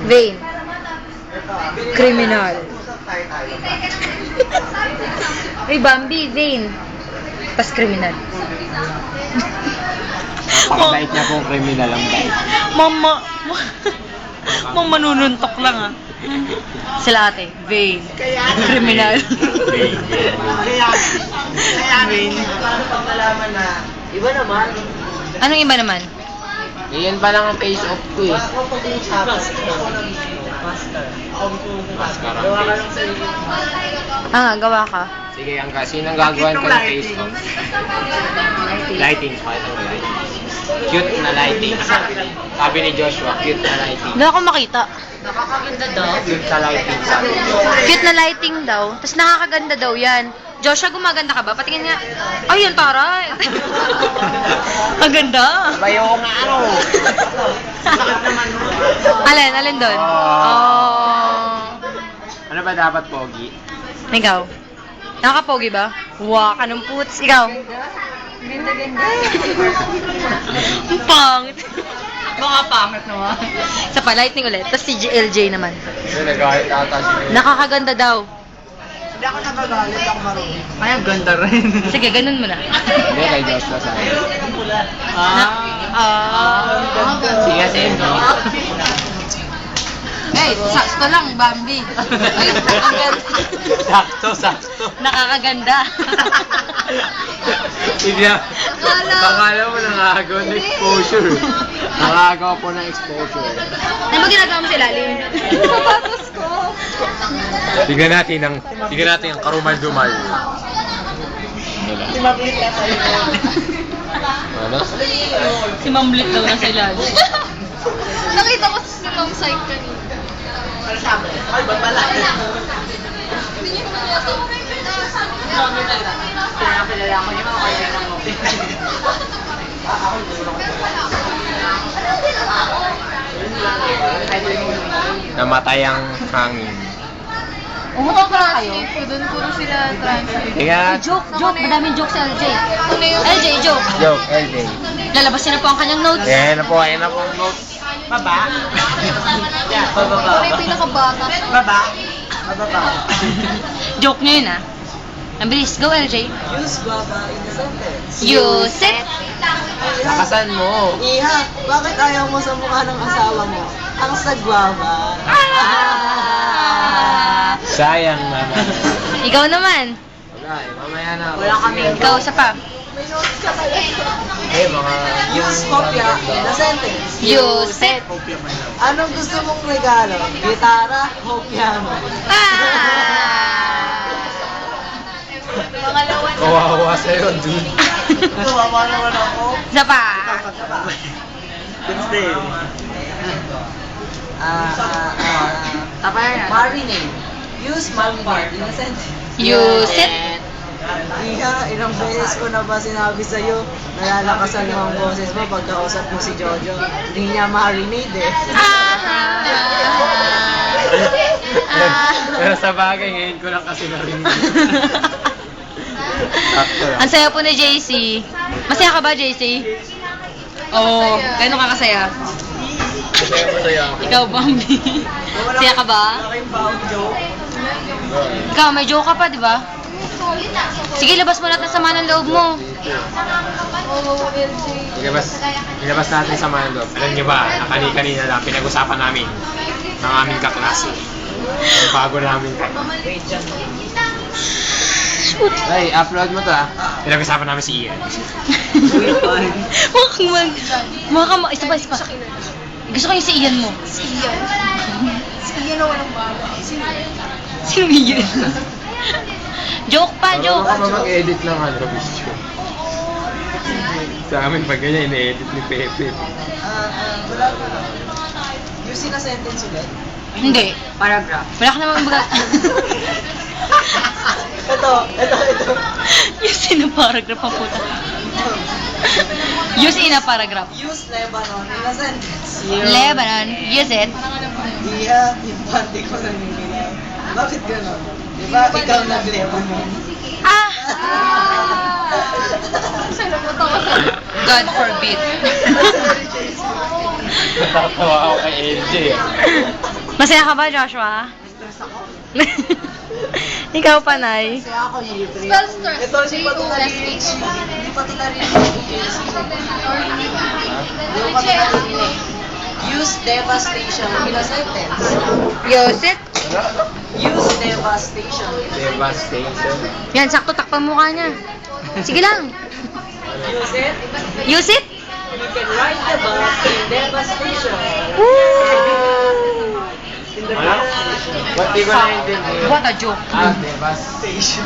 Vain. Criminal. Ay, Bambi, vain. Pas criminal. Napakabait niya pong kriminal ang bait. Mama. Mama manununtok lang ah. Sila ate, vain. Criminal. Vain. Pag-malaman na, iba naman. Anong iba naman? Iyan pa lang ang face off ko eh. Ako pag-uusapan, ako ng master. Mascara Gawa ka face. lang sa iyo. Ah, gawa ka. Sige, sino ang gagawan ko ng face off? Lighting. Pakita mo lighting. Cute na lighting. Sabi ni Joshua, cute na lighting. Hindi ako makita. Nakakaganda daw. Cute sa lighting, sabi niya. Cute na lighting daw. Tapos nakakaganda daw yan. Joshua, gumaganda ka ba? Patingin nga. Ay, yun, taray. Ang ganda. Bayo nga ano. Sakit naman. Alin doon? Oh. Ano ba dapat, Pogi? Ikaw? Nakakapogi ba? Wow, anong puts. Ikaw? Ang pangit. Baka pangit naman. Sa pa, lightning ulit. Tapos si LJ naman. Nagahit ata siya. Nakakaganda daw. Hindi ako nagagalit, ako marunong. Ay, ang ganda rin. Sige, ganun mo na. Hindi, kay Joshua sa akin. Sige, sige. Eh, sakto lang, Bambi. Ay, ang ganda. Sakto. Nakakaganda. Hindi na. Pakala mo nangagawa ng exposure. Nangagawa po ng exposure. Ano ba ginagawa mo sa ilalim? Sapatos ko. Tignan natin ang karumal-dumal. Si Mablit na sa'yo. Ano? Si Mamlit daw nasa ilalim. Nakita ko si Ma'am Psych kanina. Ano sabi? Ay, ba't pala? Pinapilala ko yung mga kailangan mo. Namatay ang hangin. Umutok na kayo. Doon puro sila transfer. Kaya, Joke. Madaming joke si LJ. LJ, joke. joke, LJ. Lalabas niya na po ang kanyang notes. Ayan na po ang notes. Baba? Yeah, bababa. May pinakabata. Baba? Bababa. Joke niya yun ah. Ang bilis. Go, LJ. Use guava in a sentence. Use it. Nakasan mo. Iha, bakit ayaw mo sa mukha ng asawa mo? Ang sagwaba. Sayang naman. Ikaw naman. Wala eh, mamaya na. Wala kaming Ikaw, isa pa. May notes ka pala. Mga... Use kopya in a sentence. Use it. Anong gusto mong regalo? Gitara o piano? Pangalawa na. Kawawa sa'yo, dude. Kawawa naman ako. Isa pa. Wednesday. Marinade. Use marinade in a sentence. Use it. Iha, ilang beses ko na ba sinabi sa'yo, nalalakasan mo ang boses mo pagkausap mo si Jojo. Hindi niya marinade eh. Pero sa bagay, ngayon ko lang kasi narinig. Sakto lang. Ang saya po ni JC. Masaya ka ba, JC? Oo. Gano'n ka kasaya? Masaya ako. Ikaw, Bambi. Masaya ka ba? Malaking baong joke. Ikaw, may joke ka pa, di ba? Sige, labas mo lahat ng sama ng loob mo. Oo, LJ. Ilabas natin sa mga loob. Alam niyo ba, kanina lang, pinag-usapan namin ng aming kaklase. Ang bago namin kayo. Ay, upload mo to ah. Pinag-usapan namin si Ian. Isa pa. Gusto ko yung si Ian mo. Iyan. Iyan na walang bago. Sino Ian? Joke pa, joke. Parang ako mag-edit ng video. Sa amin, pag ganyan, ina-edit ni Pepe. Wala. Use in a sentence ulit. Hindi. Paragraph. Wala ka naman baga. Ito. Use in a paragraph ang puta. Use in a paragraph. Use Lebanon in a sentence. Lebanon, use it. Iha, yung party ko naninilaw. Bakit gano'n? Di ba ikaw nag-Lebanon? Ah! Salamat ako sa... God forbid. Natatawa ako kay LJ. Masaya ka ba, Joshua? Stress ako. Ikaw, Panay. Kasi ako yung Spell stress. Ito, hindi pa ito narinig. Hindi pa ito narinig. Hindi pa ito narinig. Use devastation in a sentence. Yosit? Use devastation. Devastation. Yan, sakto takpan mukha niya. Sige lang. Use it. Use it? You can ride the bus in devastation. Woo! In the Ano? Ba't di ko naiintindihan? What a joke. devastation.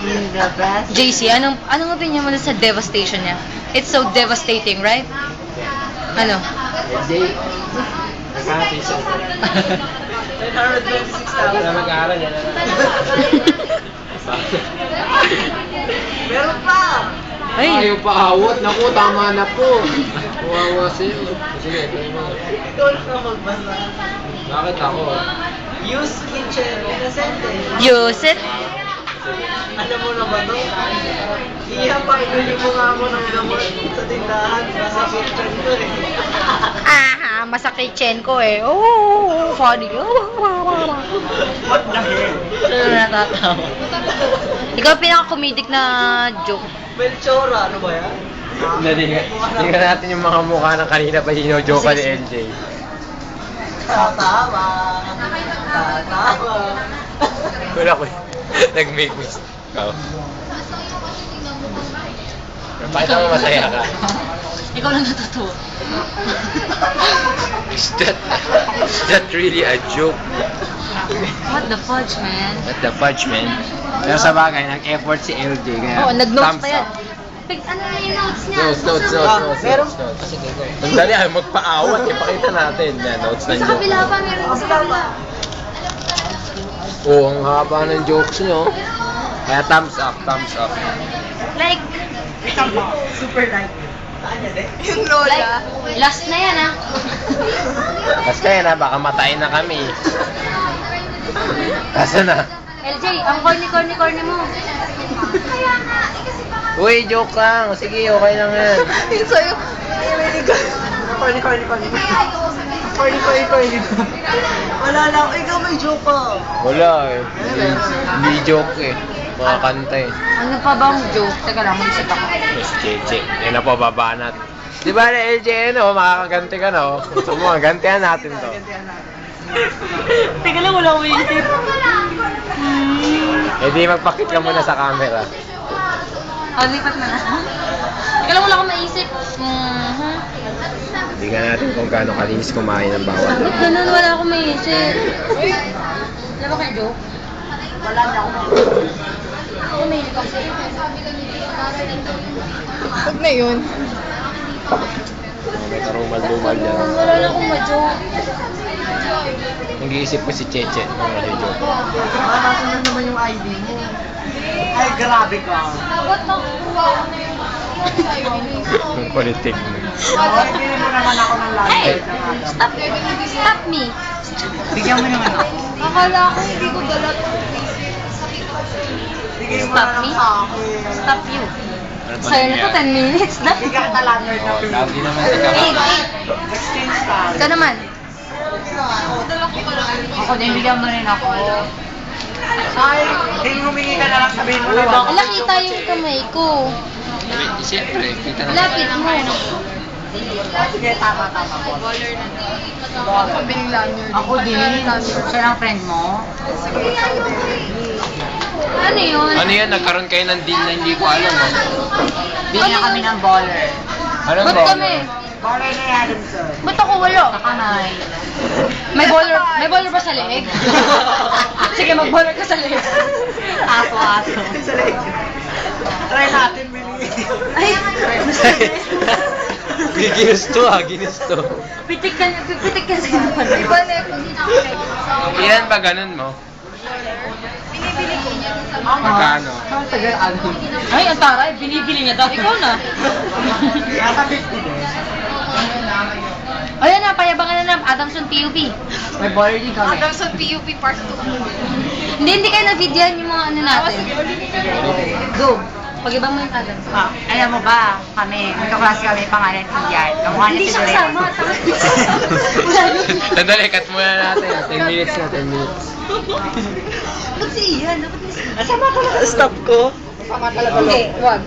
In the bus. JC, anong opinion mo na sa devastation niya? It's so devastating, right? Ano? Jay. Nagkakati siya. 926,000. Wala mag-aaral yan. Meron pa. Ay, Ayaw pa awat. Naku, tama na po. Kuwawa sa'yo. Sige, ito mo. Ikaw na magbasa. Bakit ako? Use kitchen in a sentence. use it? Alam mo na ba ito? Ipakibili mo nga ako ng gamot sa tindahan. Sa kitchen ko eh. Aha, masakit chin ko eh. Oh, funny. What the hell? Ano natatawa? Ikaw pinaka-comedic na joke. Melchora, ano ba yan? Tingnan natin yung mga mukha ng kanina pa hino-joke ni LJ. Tatawa. Tatawa. Wala ko. Nag-make me. Ikaw. Bakit ako masaya ka? Ikaw lang natutuwa. Is that really a joke? What the fudge, man? What the fudge, man? Pero sa bagay, nag-effort si LJ. Kaya Oo, nag-notes thumbs pa yan. up. Ano na yung notes niya? Notes. Meron. Sige, go. Sandali, magpaawat. Ipakita natin. Yan, notes na Sa joke. kabila pa, meron sa kabila. Oo, ang haba ng jokes nyo. Kaya thumbs up, thumbs up. Like, Super light. Saan yan eh? Yung lola. last na yan ah. Basta yan ha, baka matayin na kami. Asa na? LJ, ang corny mo. Uy, joke lang. Sige, okay lang yan. Yung sa'yo. Corny. Wala lang. Ikaw may joke pa. Wala eh. Hindi joke eh. Mga kanta eh. Ano pa bang joke? Teka lang, mag-isip ako. Miss Cheche. Yan na po, babanat. Di ba na LJ, no? Makakaganti ka, no? Gusto mo, gantihan natin to. Teka lang, wala akong iisip. Eh di, magpakit ka muna sa camera. Oh, lipat na na. Teka lang, wala akong maisip. Tingnan natin kung gaano kalinis kumain ng bawat. Ba't ganun? Wala akong maisip. Wala ba kayo joke? Wala na ako. Ako may kasi. Huwag na yun. May karumal-dumal yan. Wala na akong ma-joke. Nag-iisip ko si Cheche. Ano joke? Nasa na naman yung ID mo. Ay, grabe ka. Ba't nakukuha ko na yung Yung politik mo. Ay, bigyan mo naman ako ng Hey! lagi. Stop me! Bigyan mo naman ako. Akala ko hindi ko dalat. Bigyan mo Stop na me? lang sa akin. Stop you. Sa'yo na to, 10 minutes na. Bigyan ka lanyard na Oh, lagi naman si Eight. Exchange tayo. Ikaw naman. Dala ko parang Ako din, bigyan mo rin ako. Ay, hindi humingi ka na lang sabihin mo na Ala, kita yung kamay ko. Siyempre, kita na. Lapit mo. Sige, tama po. pabiling lanyard. Ako din. Siya ang friend mo? Ano yun? Ano yan? Nagkaroon kayo ng deal na hindi ko alam. Bigyan kami ng baller. Ano Ba't ba? kami? Baller ni Adamson. Ba't ako wala? Sa kamay. May baller ba sa leeg? Sige, mag-baller ka sa leeg. Aso. Sa leg. Try natin, Billy. Ay, Ginusto ginusto. pitik ka sa naman. Iba na yung hindi na ako ready. Ilan ba ganun mo? Binibili ko niya. Magkano? Ay, ang taray, binibili niya daw. Ikaw na. Nasa 50 din. Ayan na, payabangan na ng Adamson PUP. May baller din kami. Adamson PUP Part 2. Hindi kayo na-videoan yung mga ano natin. Go. Pag-iba mo yung Adamson. Alam mo ba, kami, magkaklase kami pangalan Ian. Kamukha Hindi niya si siya Doraemon. kasama. Wala yun. Sandali, cut muna natin. 10 minutes na, 10 minutes. Ba't si Ian? Dapat Stop ko. Hindi, wag.